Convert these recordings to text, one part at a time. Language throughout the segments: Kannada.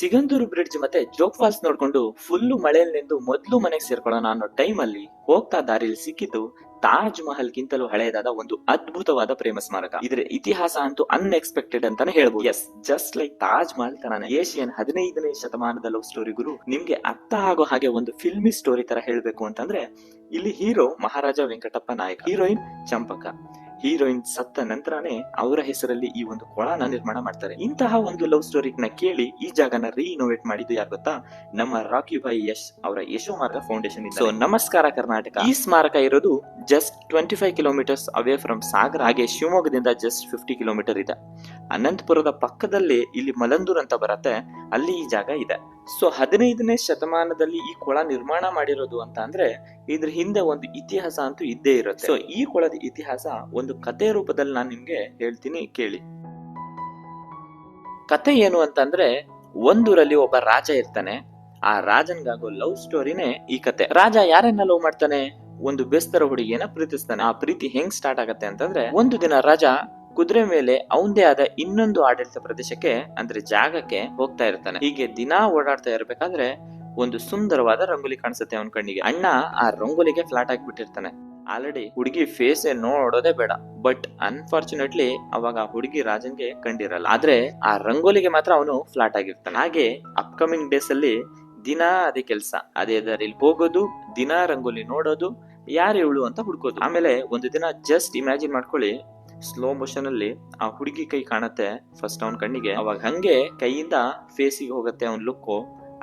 ಸಿಗಂದೂರು ಬ್ರಿಡ್ಜ್ ಮತ್ತೆ ಜೋಗ್ ಫಾಲ್ಸ್ ನೋಡ್ಕೊಂಡು ಫುಲ್ಲು ಮಳೆಯಲ್ಲಿ ನೆಂದು ಮೊದ್ಲು ಮನೆಗೆ ಸೇರ್ಕೊಳ್ಳೋಣ ಅನ್ನೋ ಟೈಮ್ ಅಲ್ಲಿ ಹೋಗ್ತಾ ದಾರಿಲಿ ಸಿಕ್ಕಿದ್ದು ತಾಜ್ ಮಹಲ್ ಗಿಂತಲೂ ಹಳೆಯದಾದ ಒಂದು ಅದ್ಭುತವಾದ ಪ್ರೇಮ ಸ್ಮಾರಕ. ಇದರ ಇತಿಹಾಸ ಅಂತೂ ಅನ್ಎಕ್ಸ್ಪೆಕ್ಟೆಡ್ ಅಂತಾನೆ ಹೇಳ್ಬೋದು. Yes, just like Taj Mahal ತರಾನೇ ಏಷಿಯನ್ 15ನೇ ಶತಮಾನದ ಲವ್ ಸ್ಟೋರಿ ಗುರು ನಿಮ್ಗೆ ಅರ್ಥ ಆಗೋ ಹಾಗೆ ಒಂದು ಫಿಲ್ಮಿ ಸ್ಟೋರಿ ತರ ಹೇಳ್ಬೇಕು ಅಂತಂದ್ರೆ ಇಲ್ಲಿ ಹೀರೋ ಮಹಾರಾಜ ವೆಂಕಟಪ್ಪ ನಾಯಕ, ಹೀರೋಯಿನ್ ಚಂಪಕ. ಹೀರೋಯಿನ್ ಸತ್ತ ನಂತರನೇ ಅವರ ಹೆಸರಲ್ಲಿ ಈ ಒಂದು ಕೊಳನ ನಿರ್ಮಾಣ ಮಾಡ್ತಾರೆ. ಇಂತಹ ಒಂದು ಲವ್ ಸ್ಟೋರಿನ ಕೇಳಿ ಈ ಜಾಗನ ರೀಇನೋವೇಟ್ ಮಾಡಿದ್ದು ಯಾರು ಗೊತ್ತಾ? ನಮ್ಮ ರಾಕಿ ಭಾಯ್ ಯಶ್ ಅವರ ಯಶೋ ಮಾರ್ಗ ಫೌಂಡೇಶನ್. ಸೊ ನಮಸ್ಕಾರ ಕರ್ನಾಟಕ. ಈ ಸ್ಮಾರಕ ಇರೋದು ಜಸ್ಟ್ 25 ಕಿಲೋಮೀಟರ್ಸ್ ಅವೇ ಫ್ರಮ್ ಸಾಗರ. ಹಾಗೆ ಶಿವಮೊಗ್ಗದಿಂದ ಜಸ್ಟ್ 50 ಕಿಲೋಮೀಟರ್ ಇದೆ. ಅನಂತಪುರದ ಪಕ್ಕದಲ್ಲಿ ಇಲ್ಲಿ ಮಲಂದೂರ್ ಅಂತ ಬರುತ್ತೆ, ಅಲ್ಲಿ ಈ ಜಾಗ ಇದೆ. ಸೊ 15ನೇ ಶತಮಾನದಲ್ಲಿ ಈ ಕೊಳ ನಿರ್ಮಾಣ ಮಾಡಿರೋದು ಅಂತ ಅಂದ್ರೆ ಇದ್ರ ಹಿಂದೆ ಒಂದು ಇತಿಹಾಸ ಅಂತೂ ಇದ್ದೇ ಇರುತ್ತೆ. ಸೊ ಈ ಕೊಳದ ಇತಿಹಾಸ ಒಂದು ಕತೆ ರೂಪದಲ್ಲಿ ನಾನು ನಿಮ್ಗೆ ಹೇಳ್ತೀನಿ, ಕೇಳಿ. ಕತೆ ಏನು ಅಂತಂದ್ರೆ, ಒಂದೂರಲ್ಲಿ ಒಬ್ಬ ರಾಜ ಇರ್ತಾನೆ. ಆ ರಾಜನ್ಗಾಗೋ ಲವ್ ಸ್ಟೋರಿನೇ ಈ ಕತೆ. ರಾಜ ಯಾರನ್ನ ಲವ್ ಮಾಡ್ತಾನೆ? ಒಂದು ಬೆಸ್ತರ ಹುಡುಗಿಯನ್ನ ಪ್ರೀತಿಸ್ತಾನೆ. ಆ ಪ್ರೀತಿ ಹೆಂಗ್ ಸ್ಟಾರ್ಟ್ ಆಗತ್ತೆ ಅಂತಂದ್ರೆ, ಒಂದು ದಿನ ರಾಜ ಕುದುರೆ ಮೇಲೆ ಅವಂದೇ ಆದ ಇನ್ನೊಂದು ಆಡಳಿತ ಪ್ರದೇಶಕ್ಕೆ ಅಂದ್ರೆ ಜಾಗಕ್ಕೆ ಹೋಗ್ತಾ ಇರ್ತಾನೆ. ಹೀಗೆ ದಿನಾ ಓಡಾಡ್ತಾ ಇರ್ಬೇಕಾದ್ರೆ ಒಂದು ಸುಂದರವಾದ ರಂಗೋಲಿ ಕಾಣಿಸುತ್ತೆ ಅವನ ಕಣ್ಣಿಗೆ. ಅಣ್ಣ ಆ ರಂಗೋಲಿಗೆ ಫ್ಲಾಟ್ ಆಗಿಬಿಟ್ಟಿರ್ತಾನೆ. ಆಲ್ರೆಡಿ ಹುಡುಗಿ ಫೇಸ್ ನೋಡೋದೇ ಬೇಡ. ಬಟ್ ಅನ್ಫಾರ್ಚುನೇಟ್ಲಿ ಅವಾಗ ಹುಡುಗಿ ರಾಜನ್ಗೆ ಕಂಡಿರಲ್ಲ. ಆದ್ರೆ ಆ ರಂಗೋಲಿಗೆ ಮಾತ್ರ ಅವನು ಫ್ಲಾಟ್ ಆಗಿರ್ತಾನೆ. ಹಾಗೆ ಅಪ್ಕಮಿಂಗ್ ಡೇಸ್ ಅಲ್ಲಿ ದಿನಾ ಅದೇ ಕೆಲ್ಸ, ಅದೇ ದಾರಿಲಿ ಹೋಗೋದು, ದಿನಾ ರಂಗೋಲಿ ನೋಡೋದು, ಯಾರು ಇವಳು ಅಂತ ಹುಡ್ಕೋದು. ಆಮೇಲೆ ಒಂದು ದಿನ ಜಸ್ಟ್ ಇಮ್ಯಾಜಿನ್ ಮಾಡ್ಕೊಳ್ಳಿ, ಸ್ಲೋ ಮೋಷನ್ ಅಲ್ಲಿ ಆ ಹುಡುಗಿ ಕೈ ಕಾಣತ್ತೆ ಫಸ್ಟ್ ಅವನ್ ಕಣ್ಣಿಗೆ. ಅವಾಗ ಹಂಗೆ ಕೈಯಿಂದ ಫೇಸಿಗೆ ಹೋಗತ್ತೆ ಅವನ್ ಲುಕ್.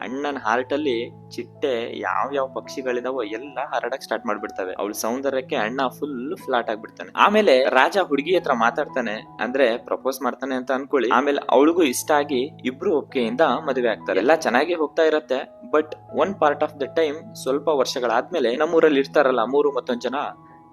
ಅಣ್ಣನ ಹಾರ್ಟ್ ಅಲ್ಲಿ ಚಿಟ್ಟೆ ಯಾವ ಪಕ್ಷಿಗಳಿದಾವೋ ಎಲ್ಲ ಹರಡಕ್ ಸ್ಟಾರ್ಟ್ ಮಾಡ್ಬಿಡ್ತವೆ. ಅವಳ ಸೌಂದರ್ಯಕ್ಕೆ ಅಣ್ಣ ಫುಲ್ ಫ್ಲಾಟ್ ಆಗ್ಬಿಡ್ತಾನೆ. ಆಮೇಲೆ ರಾಜ ಹುಡುಗಿ ಹತ್ರ ಮಾತಾಡ್ತಾನೆ, ಅಂದ್ರೆ ಪ್ರಪೋಸ್ ಮಾಡ್ತಾನೆ ಅಂತ ಅನ್ಕೊಳ್ಳಿ. ಆಮೇಲೆ ಅವಳಿಗೂ ಇಷ್ಟ ಆಗಿ ಇಬ್ರು ಒಪ್ಪಿಗೆಯಿಂದ ಮದುವೆ ಆಗ್ತಾರೆ. ಎಲ್ಲ ಚೆನ್ನಾಗಿ ಹೋಗ್ತಾ ಇರತ್ತೆ. But one part of the time, ಸ್ವಲ್ಪ ವರ್ಷಗಳಾದ್ಮೇಲೆ ನಮ್ಮೂರಲ್ಲಿ ಇರ್ತಾರಲ್ಲ ಮತ್ತೊಂದ್ ಜನ,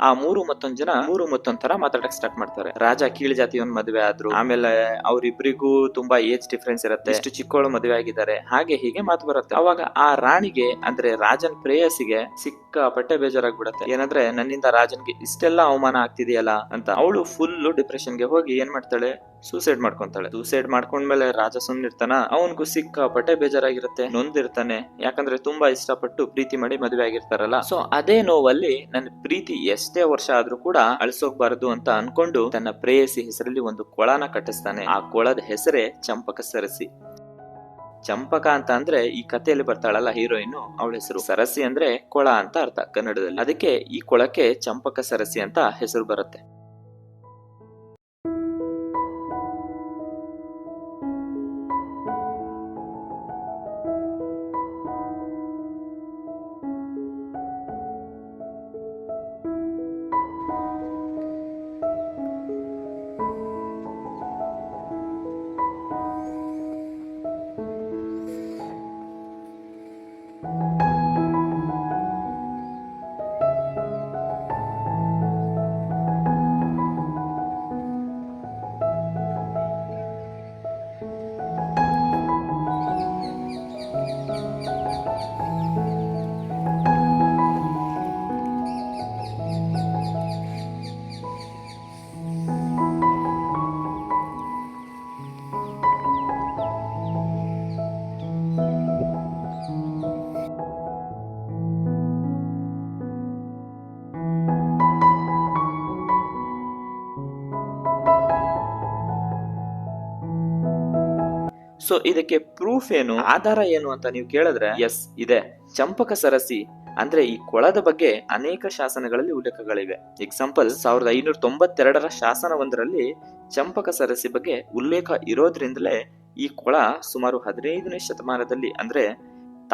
ಆ ಮತ್ತೊಂದ್ ಜನ ಮತ್ತೊಂದ್ ತರ ಮಾತಾಡಕ್ ಸ್ಟಾರ್ಟ್ ಮಾಡ್ತಾರೆ. ರಾಜ ಕೀಳ್ ಜಾತಿಯವನ್ ಮದ್ವೆ ಆದ್ರು, ಆಮೇಲೆ ಅವ್ರಿಬ್ರಿಗೂ ತುಂಬಾ ಏಜ್ ಡಿಫ್ರೆನ್ಸ್ ಇರುತ್ತೆ, ಇಷ್ಟು ಚಿಕ್ಕವಳು ಮದ್ವೆ ಆಗಿದ್ದಾರೆ, ಹಾಗೆ ಹೀಗೆ ಮಾತು ಬರುತ್ತೆ. ಅವಾಗ ಆ ರಾಣಿಗೆ ಅಂದ್ರೆ ರಾಜನ್ ಪ್ರೇಯಸಿಗೆ ಸಿಕ್ಕಾಪಟ್ಟೆ ಬೇಜಾರಾಗ್ಬಿಡತ್ತೆ. ಏನಂದ್ರೆ ನನ್ನಿಂದ ರಾಜನ್ಗೆ ಇಷ್ಟೆಲ್ಲ ಅವಮಾನ ಆಗ್ತಿದೆಯಲ್ಲ ಅಂತ. ಅವಳು ಫುಲ್ ಡಿಪ್ರೆಷನ್ ಗೆ ಹೋಗಿ ಏನ್ ಮಾಡ್ತಾಳೆ, ಸೂಸೈಡ್ ಮಾಡ್ಕೊಂತಾಳೆ. ಸೂಸೈಡ್ ಮಾಡ್ಕೊಂಡ್ಮೇಲೆ ರಾಜ ಸುಮ್ನಿರ್ತಾನ? ಅವನ್ಗೂ ಸಿಕ್ಕಾಪಟ್ಟೆ ಬೇಜಾರಾಗಿರುತ್ತೆ, ನೊಂದಿರ್ತಾನೆ. ಯಾಕಂದ್ರೆ ತುಂಬಾ ಇಷ್ಟಪಟ್ಟು ಪ್ರೀತಿ ಮಾಡಿ ಮದುವೆ ಆಗಿರ್ತಾರಲ್ಲ. ಸೊ ಅದೇ ನೋವಲ್ಲಿ ನನ್ನ ಪ್ರೀತಿ ಎಷ್ಟೇ ವರ್ಷ ಆದ್ರೂ ಕೂಡ ಅಳಿಸೋಗ್ಬಾರದು ಅಂತ ಅನ್ಕೊಂಡು ತನ್ನ ಪ್ರೇಯಸಿ ಹೆಸರಲ್ಲಿ ಒಂದು ಕೊಳನ ಕಟ್ಟಿಸ್ತಾನೆ. ಆ ಕೊಳದ ಹೆಸರೇ ಚಂಪಕ ಸರಸಿ. ಚಂಪಕ ಅಂತ ಅಂದ್ರೆ ಈ ಕಥೆಯಲ್ಲಿ ಬರ್ತಾಳಲ್ಲ ಹೀರೋಯಿನ್, ಅವಳ ಹೆಸರು. ಸರಸಿ ಅಂದ್ರೆ ಕೊಳ ಅಂತ ಅರ್ಥ ಕನ್ನಡದಲ್ಲಿ. ಅದಕ್ಕೆ ಈ ಕೊಳಕ್ಕೆ ಚಂಪಕ ಸರಸಿ ಅಂತ ಹೆಸರು ಬರುತ್ತೆ. ಸೊ ಇದಕ್ಕೆ ಪ್ರೂಫ್ ಏನು, ಆಧಾರ ಏನು ಅಂತ ನೀವು ಕೇಳಿದ್ರೆ, ಎಸ್ ಇದೆ. ಚಂಪಕ ಸರಸಿ ಅಂದ್ರೆ ಈ ಕೊಳದ ಬಗ್ಗೆ ಅನೇಕ ಶಾಸನಗಳಲ್ಲಿ ಉಲ್ಲೇಖಗಳಿವೆ. ಎಕ್ಸಾಂಪಲ್ 1592ರ ಶಾಸನವೊಂದರಲ್ಲಿ ಚಂಪಕ ಸರಸಿ ಬಗ್ಗೆ ಉಲ್ಲೇಖ ಇರೋದ್ರಿಂದಲೇ ಈ ಕೊಳ ಸುಮಾರು 15ನೇ ಶತಮಾನದಲ್ಲಿ ಅಂದ್ರೆ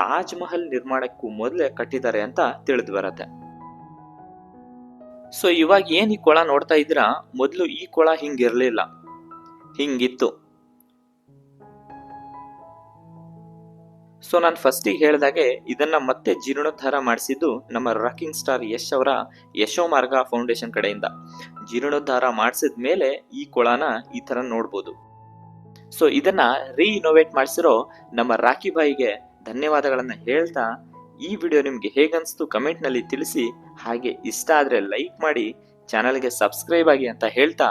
ತಾಜ್ ಮಹಲ್ ನಿರ್ಮಾಣಕ್ಕೂ ಮೊದಲೇ ಕಟ್ಟಿದ್ದಾರೆ ಅಂತ ತಿಳಿದು ಬರತ್ತೆ. ಸೊ ಇವಾಗ ಏನ್ ಈ ಕೊಳ ನೋಡ್ತಾ ಇದ್ದೀರಾ, ಮೊದ್ಲು ಈ ಕೊಳ ಹಿಂಗಿರ್ಲಿಲ್ಲ, ಹಿಂಗಿತ್ತು. ಸೊ ನಾನು ಫಸ್ಟಿಗೆ ಹೇಳಿದಾಗೆ ಇದನ್ನ ಮತ್ತೆ ಜೀರ್ಣೋದ್ಧಾರ ಮಾಡಿಸಿದ್ದು ನಮ್ಮ ರಾಕಿಂಗ್ ಸ್ಟಾರ್ ಯಶ್ ಅವರ ಯಶೋ ಮಾರ್ಗ ಫೌಂಡೇಶನ್ ಕಡೆಯಿಂದ. ಜೀರ್ಣೋದ್ಧಾರ ಮಾಡಿಸಿದ ಮೇಲೆ ಈ ಕೊಳನ ಈ ತರ ನೋಡ್ಬೋದು. ಸೊ ಇದನ್ನ ರೀಇನೋವೇಟ್ ಮಾಡಿಸಿರೋ ನಮ್ಮ ರಾಕಿ ಬಾಯಿಗೆ ಧನ್ಯವಾದಗಳನ್ನ ಹೇಳ್ತಾ, ಈ ವಿಡಿಯೋ ನಿಮ್ಗೆ ಹೇಗನ್ಸ್ತು ಕಮೆಂಟ್ ನಲ್ಲಿ ತಿಳಿಸಿ. ಹಾಗೆ ಇಷ್ಟ ಆದ್ರೆ ಲೈಕ್ ಮಾಡಿ, ಚಾನಲ್ಗೆ ಸಬ್ಸ್ಕ್ರೈಬ್ ಆಗಿ ಅಂತ ಹೇಳ್ತಾ